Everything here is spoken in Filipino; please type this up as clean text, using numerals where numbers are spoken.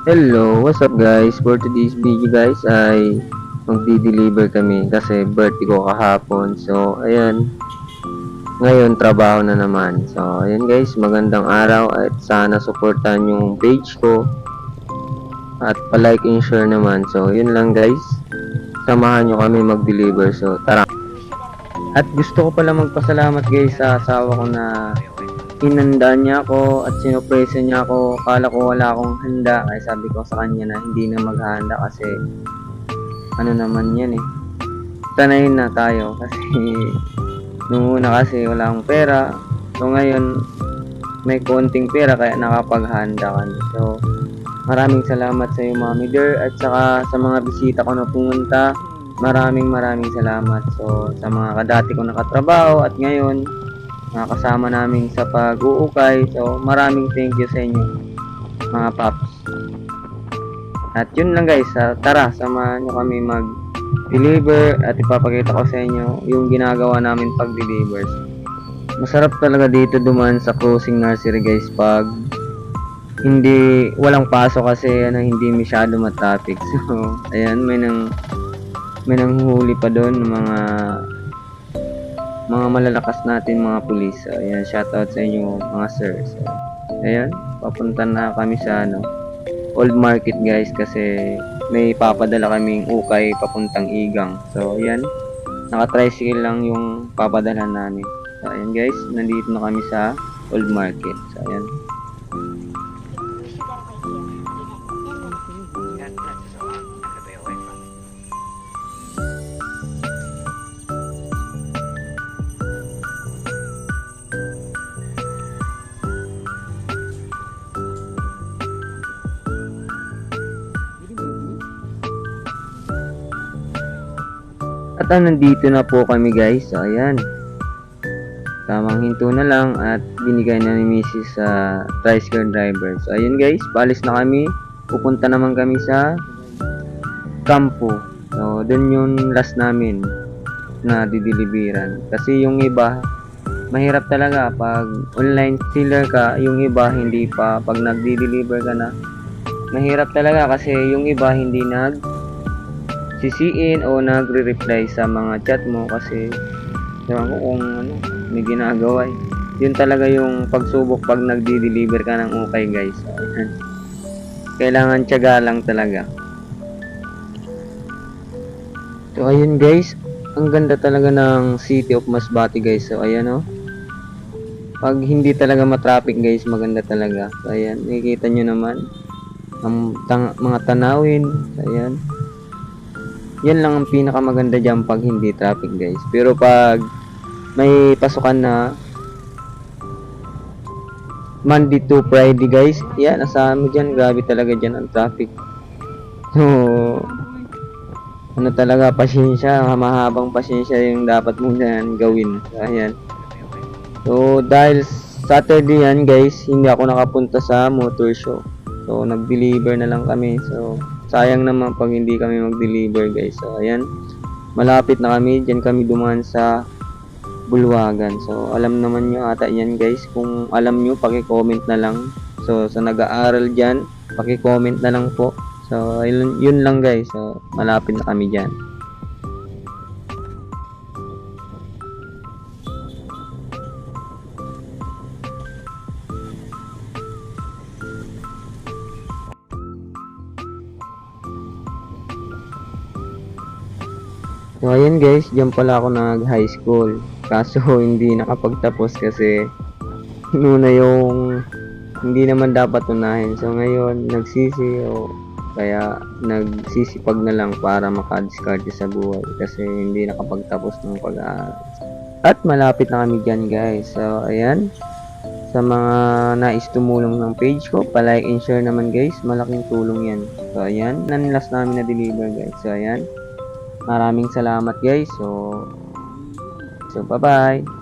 Hello, what's up guys? For today's video guys ay magdi-deliver kami kasi birthday ko kahapon. So, ayan. Ngayon, trabaho na naman. So, ayan guys, magandang araw at sana supportan yung page ko at palike and share naman. So, yun lang guys. Samahan nyo kami mag-deliver. So, tara. At gusto ko pala magpasalamat guys sa asawa ko na hinanda niya ako at sinupresa niya ako. Kala ko wala akong handa. Kaya sabi ko sa kanya na hindi na maghahanda kasi ano naman yan eh. Sanayin na tayo kasi nung una kasi wala akong pera. So ngayon may konting pera kaya nakapaghanda kami. So maraming salamat sa iyo Mami Dear at saka sa mga bisita ko na pumunta. Maraming salamat. So sa mga kadati ko nakatrabaho at ngayon kasama namin sa pag-uukay. So, maraming thank you sa inyo, mga paps. At yun lang guys, tara, samahan nyo kami mag-deliver at ipapakita ko sa inyo yung ginagawa namin pag-deliver. Masarap talaga dito dumaan sa closing nursery guys pag walang pasok kasi hindi masyado matraffic. So, ayan, may nanghuli pa doon ng mga malalakas natin mga pulis. So, ayan, shoutout sa inyo mga sir. So, ayan, papunta na kami sa Old Market guys kasi may papadala kaming ukay papuntang Igang. So, ayan, naka-tricycle lang yung papadala namin. So, ayan guys, nandito na kami sa Old Market. So, ayan. At nandito na po kami guys. So, ayan. Tamang hinto na lang at binigay na ni Mrs. sa tricycle driver. So, ayun guys. Paalis na kami. Pupunta naman kami sa kampo. So, dun yung last namin na dideliveran. Kasi yung iba, mahirap talaga pag online seller ka. Yung iba, hindi pa. Pag nagdi-deliver ka na, mahirap talaga kasi yung iba hindi sisiin o nagre-reply sa mga chat mo kasi ewan ko kung may ginagawa eh. Yun talaga yung pagsubok pag nagdi-deliver ka ng ukay guys. Kailangan tiyaga lang talaga. So ayun guys, ang ganda talaga ng City of Masbate guys. So ayan pag hindi talaga matraffic guys, maganda talaga. So ayan, nakikita nyo naman ang mga tanawin. So ayan. Yan lang ang pinakamaganda dyan pag hindi traffic guys. Pero pag may pasukan na Monday to Friday guys, yan, asahan mo dyan, grabe talaga dyan ang traffic. So, talaga, pasensya, mahabang pasensya yung dapat mo dyan gawin. So, ayan. So, dahil Saturday yan guys, hindi ako nakapunta sa motor show. So, nag-deliver na lang kami. So, sayang naman pag hindi kami mag-deliver guys. So ayan, malapit na kami. Diyan kami dumaan sa Bulwagan. So alam naman nyo ata yan guys. Kung alam nyo, paki-comment na lang. So sa nag-aaral dyan, paki-comment na lang po. So yun lang guys. So malapit na kami dyan. So ayan guys, diyan pala ako nag-high school. Kaso hindi nakapagtapos kasi nuna yung hindi naman dapat unahin. So ngayon nagsisi o kaya nagsisipag na lang para makadiskarte sa buhay kasi hindi nakapagtapos ng pag-aaral. At malapit na kami dyan guys. So ayan, sa mga nais tumulong ng page ko, palike and share naman guys. Malaking tulong yan. So ayan, nanlas namin na deliver guys. So ayan, maraming salamat guys. So bye bye.